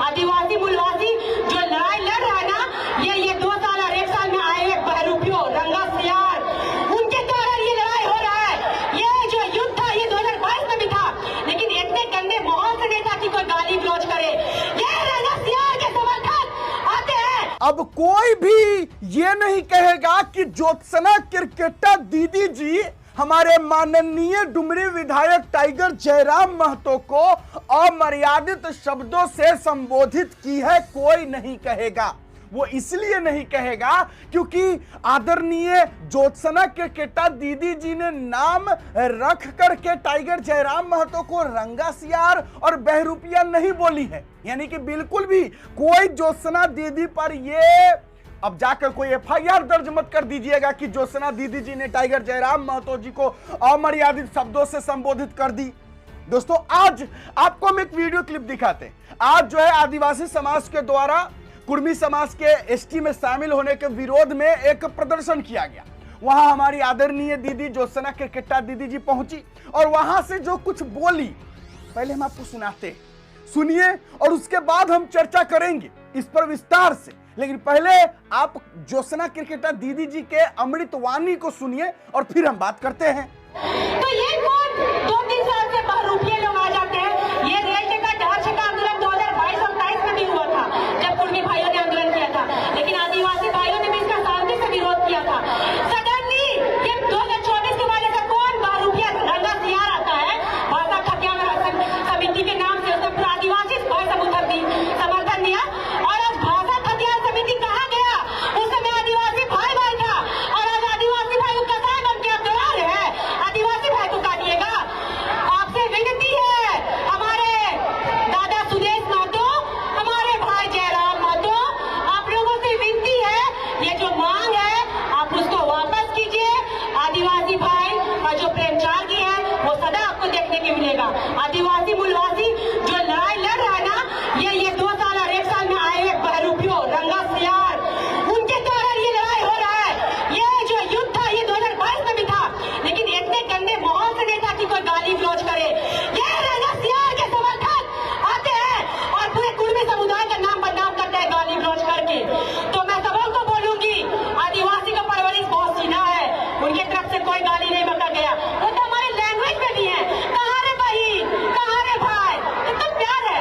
आदिवासी मूलवासी जो लड़ाई लड़ रहा है ना, ये 2 साल और 1 साल में आए हुए बहरूपियों, रंगा सियार, उनके द्वारा ये लड़ाई हो रहा है। ये जो युद्ध था ये 2022 में भी था, लेकिन इतने गंदे माहौल से नहीं था कि कोई गाली गलौज करे। ये रंगा सियार के समर्थक आते हैं। अब कोई भी ये नहीं कहेगा कि ज्योत्सना किरकेटा दीदी जी हमारे माननीय डुमरी विधायक टाइगर जयराम महतो को अमर्यादित शब्दों से संबोधित की है। कोई नहीं कहेगा। वो इसलिए नहीं कहेगा क्योंकि आदरणीय ज्योत्सना किरकेटा दीदी जी ने नाम रख करके टाइगर जयराम महतो को रंगा सियार और बहरूपिया नहीं बोली है। यानी कि बिल्कुल भी कोई ज्योत्सना दीदी पर ये अब जाकर कोई एफआईआर दर्ज मत कर दीजिएगा कि ज्योत्सना दीदी जी ने टाइगर जयराम महतो जी को अमर्यादित शब्दों से संबोधित कर दी। दोस्तों आज आपको हम एक वीडियो क्लिप दिखाते हैं। आज जो है आदिवासी समाज के द्वारा कुर्मी समाज के एसटी में शामिल होने के विरोध में एक प्रदर्शन किया गया। वहां हमारी आदरणीय दीदी ज्योत्सना किरकेटा दीदी जी पहुंची और वहां से जो कुछ बोली पहले हम आपको सुनाते हैं, सुनिए और उसके बाद हम चर्चा करेंगे इस पर विस्तार से। लेकिन पहले आप ज्योत्सना किरकेटा दीदी जी के अमृत वाणी को सुनिए और फिर हम बात करते हैं। तो ये कौन 2-3 साल से बहरूपिये लोग आ जाते हैं। ये रेल टिकट ढांचे का आंदोलन 2022 और 23 में भी हुआ था, जब कुर्मी भाइयों ने आंदोलन किया था, लेकिन आदिवासी भाइयों ने भी इसका शांति से विरोध किया था। सडनली ये 2024 के बाद ऐसा कौन बहरूपिया रंगा सियार आता है भाषा खत्यान समिति के नाम से, उसने पूरा आदिवासी समर्थन दिया। और आज भाषा खत्यान समिति कहाँ गया? उस समय आदिवासी भाई था और आज आदिवासी भाई को कसाई बन के आप डरा रहे हैं। आदिवासी भाई को काटिएगा। आपसे विनती है, हमारे दादा सुदेश महतो, हमारे भाई जयराम महतो, आप लोगों से विनती है, ये जो मांग है आप उसको वापस कीजिए। आदिवासी भाई और जो प्रेमचार्य है वो सदा आपको देखने को मिलेगा। आदिवासी मूलवासी जो लड़ाई लड़ रहा है ना, ये 2 साल और 1 साल में आए हुए बहरूपियों, रंगा सियार, उनके द्वारा ये लड़ाई हो रहा है। ये जो युद्ध था ये 2022 में भी था, लेकिन इतने गंदे माहौल से नहीं था कि कोई गाली गलौज करे। ये रंगा सियार के समर्थक आते हैं और पूरे कुर्मी समुदाय का नाम बदनाम करते हैं गाली गलौज करके। तो मैं सबको बोलूंगी, आदिवासी का परवरिश बहुत सीधा है, उनकी तरफ से कोई गाली नहीं बका गया। वो तो हमारे लैंग्वेज में भी है, कहाँ रे बहन, कहाँ रे भाई, कितना प्यार है।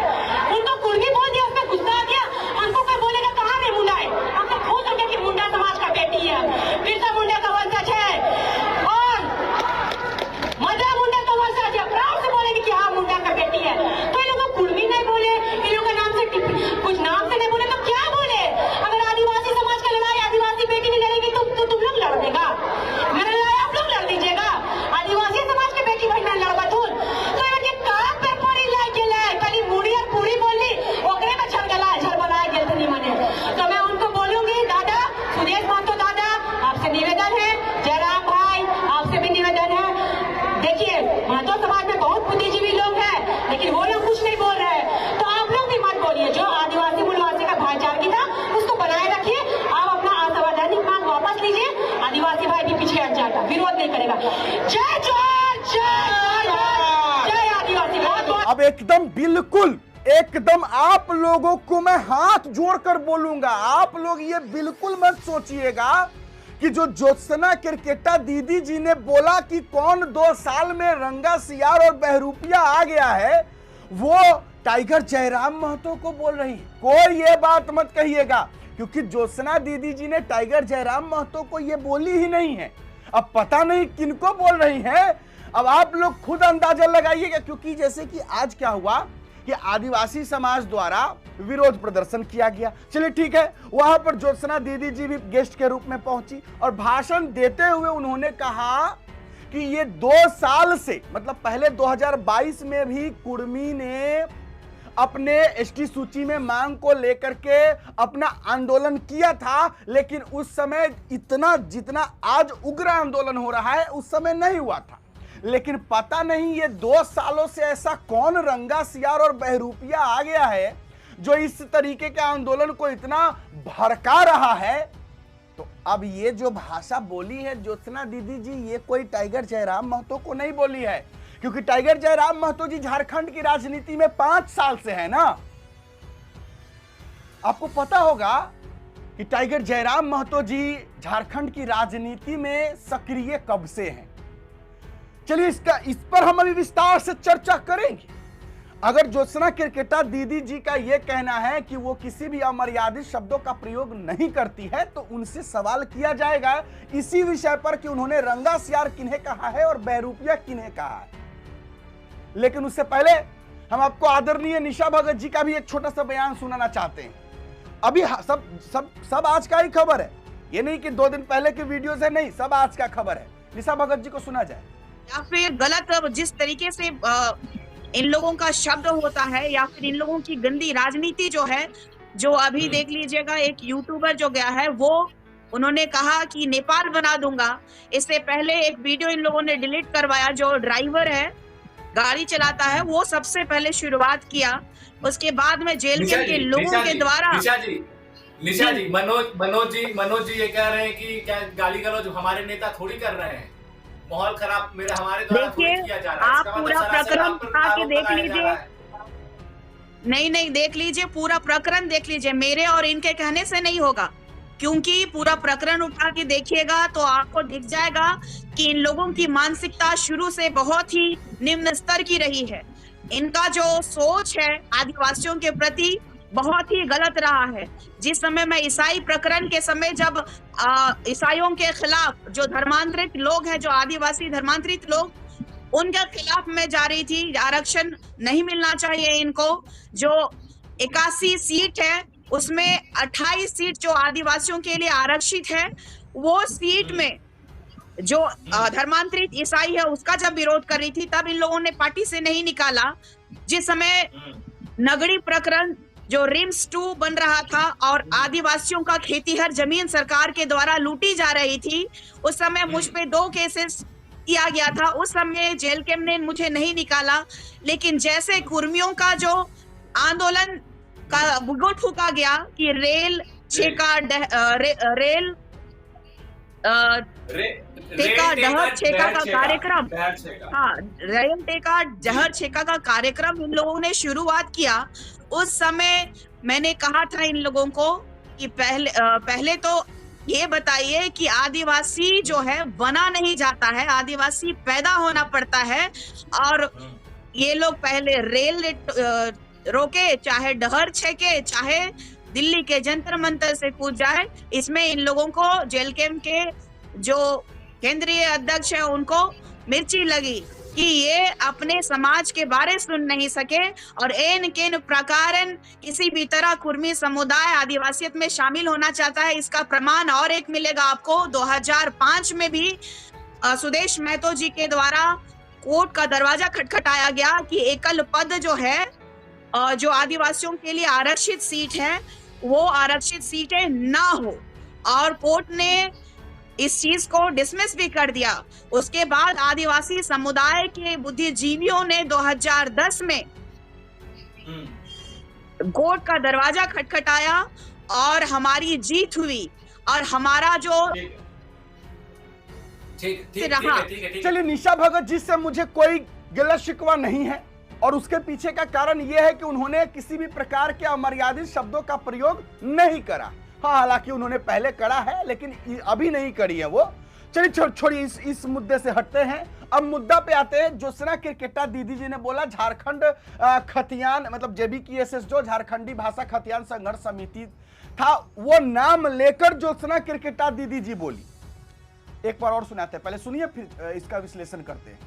उनको कुर्मी बोल दिया, उसमें गुस्सा आ गया, हमको कोई बोलेगा कहाँ रे मुंडा है, हम तो खुश हो गए कि मुंडा समाज का बेटी है, बिरसा मुंडा का वंशज है और मदरा मुंडा का वंशज है। प्राउड से बोलेंगे कि हाँ मुंडा का बेटी है। तो ये लोग कुर्मी नहीं बोले, इन लोगों का नाम से कुछ नाम से नहीं बोले तो क्या बोले? अगर आदिवासी समाज का लड़ाई आदिवासी बेटी नहीं लड़ेगी तो तुम लोग लड़ देगा, मेरा लड़ाई आप लोग लड़ लीजिएगा। आदिवासी समाज के बेटी भाई मैं लड़बा थून तो ये काम पे पड़ी लाई गेले, खाली मुड़ी और पूरी बोली ओकरे में झरगला झरबलाए गेल थे निमने। तो मैं उनको बोलूंगी, दादा सुदेश महतो दादा, आपसे निवेदन है, जयराम भाई आपसे भी निवेदन है। देखिए महतो समाज में बहुत बुद्धिजीवी लोग हैं, लेकिन वो लोग कुछ नहीं बोल रहे हैं, तो आप लोग भी मत बोलिए। जो आदिवासी मूलवासी का भाईचारगी था उसको बनाए रखिए। आप अपना असंवैधानिक मांग वापस लीजिए, आदिवासी भाई भी पीछे हट जाएगा, विरोध नहीं करेगा। जय जोहार, जय जोहार, जय आदिवासी। बहुत अब एकदम बिल्कुल एकदम आप लोगों को मैं हाथ जोड़कर बोलूंगा, आप लोग ये बिल्कुल मत सोचिएगा कि जो ज्योत्सना किरकेटा दीदी जी ने बोला कि कौन 2 साल में रंगा सियार और बहरूपिया आ गया है, वो टाइगर जयराम महतो को बोल रही है। कोई ये बात मत कहिएगा, क्योंकि ज्योत्सना दीदी जी ने टाइगर जयराम महतो को ये बोली ही नहीं है। अब पता नहीं किनको बोल रही है, अब आप लोग खुद अंदाजा लगाइएगा। क्योंकि जैसे कि आज क्या हुआ कि आदिवासी समाज द्वारा विरोध प्रदर्शन किया गया, चलिए ठीक है, वहां पर ज्योत्सना दीदी जी भी गेस्ट के रूप में पहुंची और भाषण देते हुए उन्होंने कहा कि ये 2 साल से, मतलब पहले 2022 में भी कुर्मी ने अपने एसटी सूची में मांग को लेकर के अपना आंदोलन किया था, लेकिन उस समय इतना जितना आज उग्र आंदोलन हो रहा है उस समय नहीं हुआ था। लेकिन पता नहीं ये 2 सालों से ऐसा कौन रंगा सियार और बहरूपिया आ गया है जो इस तरीके के आंदोलन को इतना भड़का रहा है। तो अब ये जो भाषा बोली है ज्योत्सना दीदी जी, ये कोई टाइगर जयराम महतो को नहीं बोली है, क्योंकि टाइगर जयराम महतो जी झारखंड की राजनीति में 5 साल से है ना। आपको पता होगा कि टाइगर जयराम महतो जी झारखंड की राजनीति में सक्रिय कब से हैं। चलिए इस पर हम अभी विस्तार से चर्चा करेंगे। अगर ज्योत्सना केरकेटा दीदी जी का यह कहना है कि वो किसी भी अमर्यादित शब्दों का प्रयोग नहीं करती है, तो उनसे सवाल किया जाएगा इसी विषय पर कि उन्होंने रंगा सियार किन्हें कहा है और बहरूपिया किन्हें कहा है। लेकिन उससे पहले हम आपको आदरणीय निशा भगत जी का भी एक छोटा सा बयान सुनाना चाहते हैं। अभी सब आज का ही खबर है, ये नहीं कि 2 दिन पहले की वीडियोस है, नहीं, सब आज का खबर है। निशा भगत जी को सुना जाए। या फिर गलत जिस तरीके से इन लोगों का शब्द होता है, या फिर इन लोगों की गंदी राजनीति जो है, जो अभी देख लीजिएगा एक यूट्यूबर जो गया है, वो उन्होंने कहा कि नेपाल बना दूंगा। इससे पहले एक वीडियो इन लोगों ने डिलीट करवाया, जो ड्राइवर है, गाड़ी चलाता है, वो सबसे पहले शुरुआत किया। उसके बाद में जेल के लोगों के द्वारा निशा जी मनोज जी ये कह रहे हैं कि क्या गाली गलौज हमारे नेता थोड़ी कर रहे हैं, माहौल खराब हमारे द्वारा थोड़ी किया जा रहा है। आप पूरा प्रकरण उठा के देख लीजिए। नहीं, देख लीजिए, पूरा प्रकरण देख लीजिए। मेरे और इनके कहने से नहीं होगा, क्योंकि पूरा प्रकरण उठा के देखिएगा तो आपको दिख जाएगा कि इन लोगों की मानसिकता शुरू से बहुत ही निम्न स्तर की रही है। इनका जो सोच है आदिवासियों के प्रति बहुत ही गलत रहा है। जिस समय मैं ईसाई प्रकरण के समय जब ईसाइयों के खिलाफ जो धर्मांतरित लोग हैं, जो आदिवासी धर्मांतरित लोग, उनके खिलाफ मैं जा रही थी, आरक्षण नहीं मिलना चाहिए इनको। जो 81 सीट है उसमें 28 सीट जो आदिवासियों के लिए आरक्षित है, वो सीट में जो धर्मांतरित ईसाई है उसका जब विरोध कर रही थी, तब इन लोगों ने पार्टी से नहीं निकाला। जिस समय नगड़ी प्रकरण जो रिम्स 2 बन रहा था और आदिवासियों का खेतीहर जमीन सरकार के द्वारा लूटी जा रही थी, उस समय मुझ पे 2 केसेस किया गया था। उस समय जेल कैंप ने मुझे नहीं निकाला। लेकिन जैसे कुर्मियों का जो आंदोलन का बुगोट फूका गया कि रेल छेका डहर छेका का कार्यक्रम, हाँ, रेल टेका जहर छेका का कार्यक्रम इन लोगों ने शुरुआत किया, उस समय मैंने कहा था इन लोगों को कि पहले तो ये बताइए कि आदिवासी जो है बना नहीं जाता है, आदिवासी पैदा होना पड़ता है। और ये लोग पहले रेल रोके, चाहे डहर छेके, चाहे दिल्ली के जंतर मंतर से कूद जाए। इसमें इन लोगों को जेल कैंप के जो केंद्रीय अध्यक्ष है उनको मिर्ची लगी कि ये अपने समाज के बारे सुन नहीं सके और एन केन प्रकारन किसी भी तरह कुर्मी समुदाय आदिवासियत में शामिल होना चाहता है। इसका प्रमाण और एक मिलेगा आपको। 2005 में भी सुदेश महतो जी के द्वारा कोर्ट का दरवाजा खटखटाया गया कि एकल पद जो है, जो आदिवासियों के लिए आरक्षित सीट है, वो आरक्षित सीटें ना हो, और कोर्ट ने इस चीज को डिसमिस भी कर दिया। उसके बाद आदिवासी समुदाय के बुद्धिजीवियों ने 2010 में कोर्ट का दरवाजा खटखटाया और हमारी जीत हुई और हमारा जो रहा। चलिए, निशा भगत जी से मुझे कोई गिला शिकवा नहीं है और उसके पीछे का कारण यह है कि उन्होंने किसी भी प्रकार के अमर्यादित शब्दों का प्रयोग नहीं करा। हाँ, हालांकि उन्होंने पहले करा है लेकिन अभी नहीं करी है वो। चलिए छोड़िए, इस मुद्दे से हटते हैं। अब मुद्दा पे आते हैं। ज्योत्सना केरकेटा दीदी जी ने बोला झारखंड खतियान, मतलब JBKSS जो झारखंडी भाषा खतियान संघर्ष समिति था, वो नाम लेकर ज्योत्सना केरकेटा दीदी जी बोली। एक बार और सुनाते हैं, पहले सुनिए फिर इसका विश्लेषण करते हैं।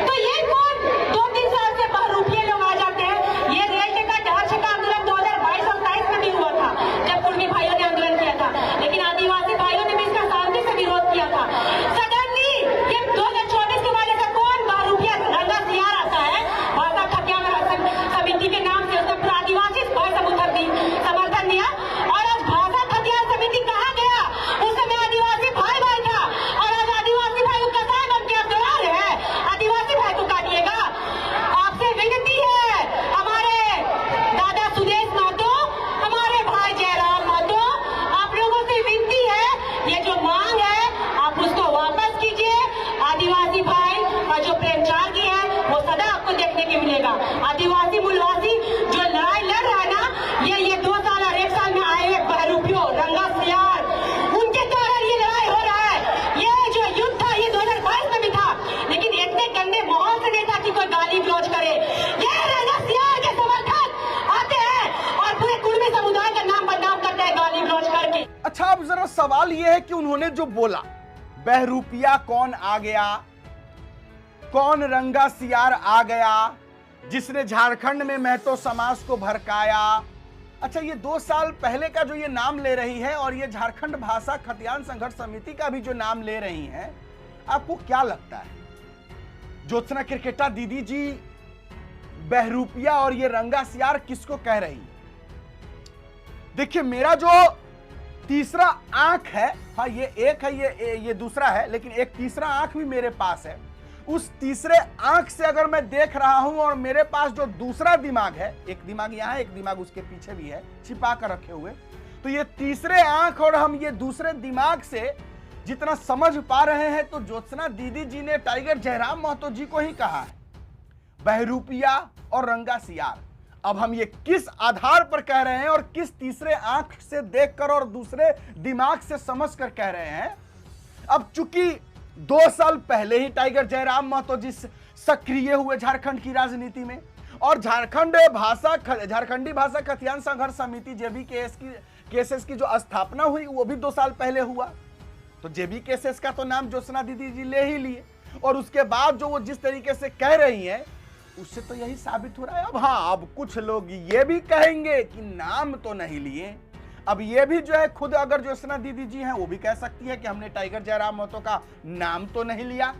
तो ये कौन 2-3 साल से बहरूपिये लोग आ जाते हैं। ये रेल टिकट डहर छेका आंदोलन 2022-23 में भी हुआ था, जब कुर्मी भाइयों ने आंदोलन किया था, लेकिन आदिवासी भाइयों ने भी इसका शांति से विरोध किया था। सडनली ये 2024 के बाद ऐसा कौन बहरूपिया रंगा सियार आता है भाषा खतियान समिति के नाम से, उसने आदिवासी भाई समर्थन दिया। और आज भाषा खतियान समिति कहाँ गया? उस समय आदिवासी भाई था और आज आदिवासी भाई को कसाई बन के अब तैयार है आदिवासी भाई को काटिएगा। आपसे विनती है, हमारे अब जरा सवाल यह है कि उन्होंने जो बोला, बहरूपिया कौन आ गया, कौन रंगा सियार आ गया जिसने झारखंड में महतो समाज को भड़काया। अच्छा, ये 2 साल पहले का जो ये नाम ले रही है और ये झारखंड भाषा खतियान संघर्ष समिति का भी जो नाम ले रही है, आपको क्या लगता है ज्योत्सना किरकेटा दीदी जी बहरूपिया और ये रंगा सियार किसको कह रही है? देखिए, मेरा जो तीसरा आंख है, हाँ ये एक है, ये दूसरा है, लेकिन एक तीसरा आंख भी मेरे पास है। उस तीसरे आंख से अगर मैं देख रहा हूं और मेरे पास जो दूसरा दिमाग है, एक दिमाग यहां है, एक दिमाग उसके पीछे भी है छिपा कर रखे हुए, तो ये तीसरे आंख और हम ये दूसरे दिमाग से जितना समझ पा रहे हैं, तो ज्योत्सना दीदी जी ने टाइगर जयराम महतो जी को ही कहा है बहरूपिया और रंगा सियार। अब हम ये किस आधार पर कह रहे हैं और किस तीसरे आंख से देखकर और दूसरे दिमाग से समझकर कह रहे हैं? अब चूंकि 2 साल पहले ही टाइगर जयराम महतो जी सक्रिय हुए झारखंड की राजनीति में, और झारखंडी भाषा खतियान संघर्ष समिति जेबीकेएस की जो स्थापना हुई वो भी 2 साल पहले हुआ। तो जेबीकेएस का तो नाम ज्योत्सना दीदी जी ले ही लिए, और उसके बाद जो वो जिस तरीके से कह रही हैं उससे तो यही साबित हो रहा है। अब हाँ, अब कुछ लोग ये भी कहेंगे कि नाम तो नहीं लिए। अब ये भी जो है, खुद अगर ज्योत्सना दीदी जी हैं वो भी कह सकती है कि हमने टाइगर जयराम महतो का नाम तो नहीं लिया।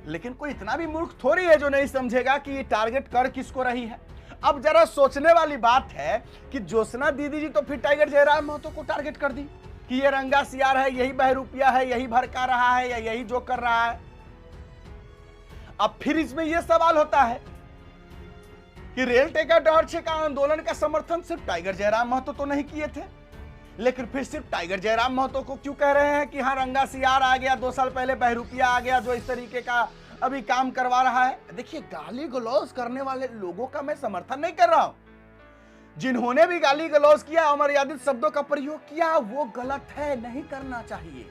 लेकिन कोई इतना भी मूर्ख थोड़ी है जो नहीं समझेगा कि ये टारगेट कर किसको रही है। अब जरा सोचने वाली बात है कि ज्योत्सना दीदी जी तो फिर टाइगर जयराम महतो को टारगेट कर दी कि ये रंगा सियार है, यही बहरूपिया है, यही भड़का रहा है या यही जो कर रहा है। अब फिर इसमें यह सवाल होता है कि रेल टेका डहर का आंदोलन का समर्थन सिर्फ टाइगर जयराम महतो तो नहीं किए थे, लेकिन फिर सिर्फ टाइगर जयराम महतो को क्यों कह रहे हैं कि हाँ रंगा सियार आ गया, 2 साल पहले बहरूपिया आ गया जो इस तरीके का अभी काम करवा रहा है। देखिए, गाली गलौज करने वाले लोगों का मैं समर्थन नहीं कर रहा हूं। जिन्होंने भी गाली गलौज किया, अमर्यादित शब्दों का प्रयोग किया, वो गलत है, नहीं करना चाहिए।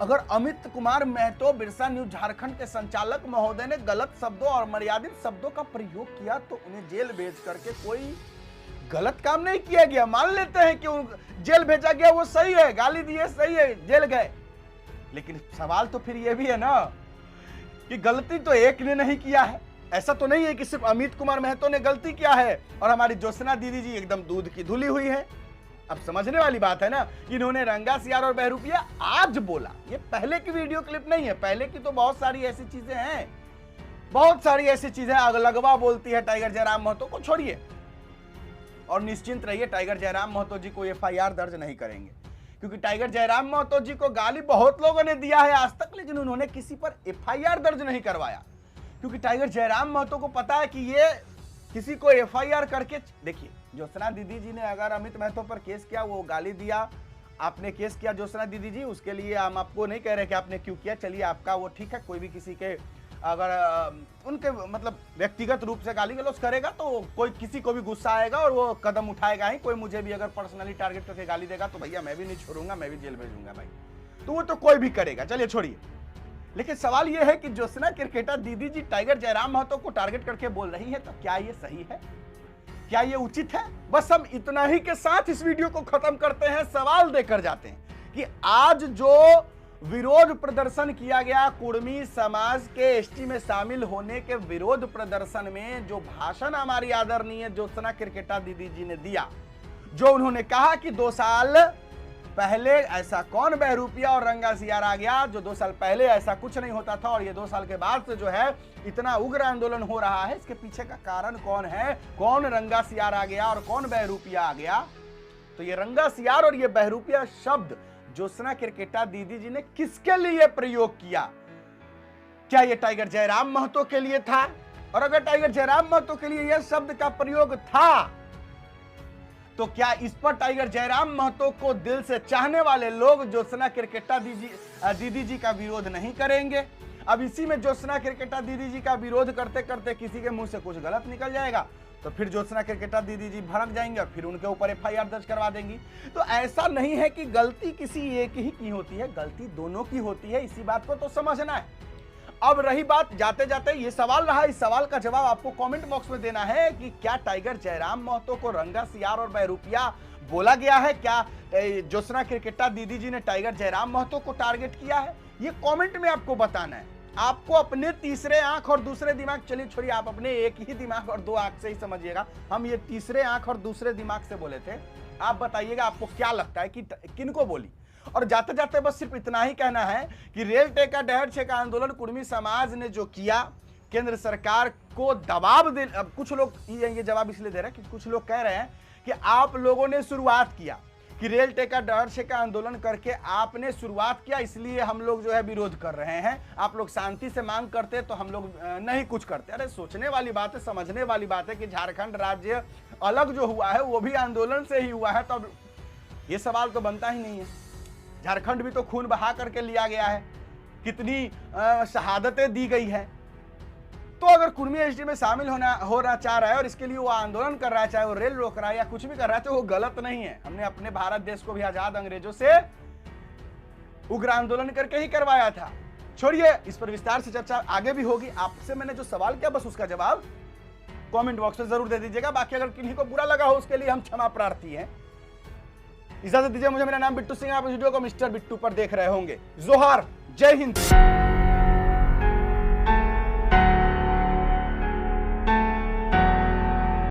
अगर अमित कुमार महतो बिरसा न्यूज झारखंड के संचालक महोदय ने गलत शब्दों और मर्यादित शब्दों का प्रयोग किया तो उन्हें जेल भेज करके कोई गलत काम नहीं किया गया। मान लेते हैं कि जेल भेजा गया, वो सही है, गाली दिए सही है, जेल गए। लेकिन सवाल तो फिर यह भी है ना कि गलती तो एक ने नहीं किया है। ऐसा तो नहीं है कि सिर्फ अमित कुमार महतो ने गलती किया है और हमारी ज्योत्सना दीदी जी एकदम दूध की धुली हुई है। अब समझने वाली बात है ना, इन्होंने रंगा सियार और बहरूपिया आज बोला, ये पहले की वीडियो क्लिप नहीं है। पहले की तो बहुत सारी ऐसी चीजें हैं, बहुत सारी ऐसी चीजें अगलगवा बोलती है टाइगर जयराम महतो को। छोड़िए और निश्चिंत रहिए, टाइगर जयराम महतो जी को एफआईआर दर्ज नहीं करेंगे, क्योंकि टाइगर जयराम महतो जी को गाली बहुत लोगों ने दिया है आज तक, लेकिन उन्होंने किसी पर एफआईआर दर्ज नहीं करवाया, क्योंकि टाइगर जयराम महतो को पता है कि ये किसी को एफआईआर करके, देखिए ज्योत्सना दीदी जी ने अगर अमित महतो पर केस किया, वो गाली दिया, आपने केस किया ज्योत्सना दीदी जी, उसके लिए हम आपको नहीं कह रहे कि आपने क्यों किया, चलिए आपका वो ठीक है। कोई भी किसी के अगर उनके मतलब व्यक्तिगत रूप से गाली गलौज करेगा तो कोई किसी को भी गुस्सा आएगा और वो कदम उठाएगा ही। कोई मुझे भी अगर पर्सनली टारगेट करके गाली देगा तो भैया मैं भी नहीं छोड़ूंगा, मैं भी जेल भेजूंगा भाई, तो वो तो कोई भी करेगा। चलिए छोड़िए, लेकिन सवाल यह है कि ज्योत्सना किरकेटा दीदी जी टाइगर जयराम महतो को टारगेट करके बोल रही है, तो क्या ये सही है, क्या ये उचित है? बस हम इतना ही के साथ इस वीडियो को खत्म करते हैं। सवाल देकर जाते हैं कि आज जो विरोध प्रदर्शन किया गया कुर्मी समाज के एसटी में शामिल होने के विरोध प्रदर्शन में जो भाषण हमारी आदरणीय ज्योत्सना किरकेटा दीदी जी ने दिया, जो उन्होंने कहा कि 2 साल पहले ऐसा कौन बहरूपिया और रंगा सियार आ गया, जो 2 साल पहले ऐसा कुछ नहीं होता था और ये 2 साल के बाद से जो है इतना उग्र आंदोलन हो रहा है, इसके पीछे का कारण कौन है, कौन रंगा सियार आ गया और कौन बहरूपिया आ गया। तो ये रंगा सियार और ये बहरूपिया शब्द ज्योत्सना किरकेटा दीदी जी ने किसके लिए प्रयोग किया? क्या ये टाइगर जयराम महतो के लिए था? और अगर टाइगर जयराम महतो के लिए यह शब्द का प्रयोग था तो क्या इस पर टाइगर जयराम महतो को दिल से चाहने वाले लोग ज्योत्सना किरकेटा दीदी जी का विरोध नहीं करेंगे? अब इसी में ज्योत्सना किरकेटा दीदी जी का विरोध करते करते किसी के मुंह से कुछ गलत निकल जाएगा तो फिर ज्योत्सना किरकेटा दीदी जी भड़क जाएंगे और फिर उनके ऊपर एफआईआर दर्ज करवा देंगी। तो ऐसा नहीं है कि गलती किसी एक ही की होती है, गलती दोनों की होती है, इसी बात को तो समझना है। अब रही बात, जाते जाते ये सवाल रहा, इस सवाल का जवाब आपको कमेंट बॉक्स में देना है कि क्या टाइगर जयराम महतो को रंगा सियार और बहरूपिया बोला गया है? क्या ज्योत्सना केरकेट्टा दीदी जी ने टाइगर जयराम महतो को टारगेट किया है? ये कमेंट में आपको बताना है। आपको अपने तीसरे आंख और दूसरे दिमाग, चलिए छोड़िए, आप अपने एक ही दिमाग और दो आंख से ही समझिएगा, हम ये तीसरे आंख और दूसरे दिमाग से बोले थे। आप बताइएगा आपको क्या लगता है कि किनको बोली। और जाते जाते बस सिर्फ इतना ही कहना है कि रेल टेका डहर छेका आंदोलन कुर्मी समाज ने जो किया, केंद्र सरकार को दबाव दे, अब कुछ लोग ये जवाब इसलिए दे रहे हैं कि कुछ लोग कह रहे हैं कि आप लोगों ने शुरुआत किया, कि रेल टेका डहर छेका आंदोलन करके आपने शुरुआत किया, इसलिए हम लोग जो है विरोध कर रहे हैं। आप लोग शांति से मांग करते तो हम लोग नहीं कुछ करते। अरे सोचने वाली बात है, समझने वाली बात है कि झारखंड राज्य अलग जो हुआ है वो भी आंदोलन से ही हुआ है, तो अब ये सवाल तो बनता ही नहीं है। झारखंड भी तो खून बहा करके लिया गया है, कितनी शहादतें दी गई है। तो अगर कुर्मी एसटी में शामिल होना चाह रहा है और इसके लिए वो आंदोलन कर रहा है, चाहे वो रेल रोक रहा है या कुछ भी कर रहा है, तो वो गलत नहीं है। हमने अपने भारत देश को भी आजाद अंग्रेजों से उग्र आंदोलन करके ही करवाया था। छोड़िए, इस पर विस्तार से चर्चा आगे भी होगी। आपसे मैंने जो सवाल किया बस उसका जवाब कमेंट बॉक्स में जरूर दे दीजिएगा। बाकी अगर किन्हीं को बुरा लगा हो उसके लिए हम क्षमा प्रार्थी हैं। इजाजत दीजिए मुझे। मेरा नाम बिट्टू सिंह, आप इस वीडियो को मिस्टर बिट्टू पर देख रहे होंगे। जोहार, जय हिंद।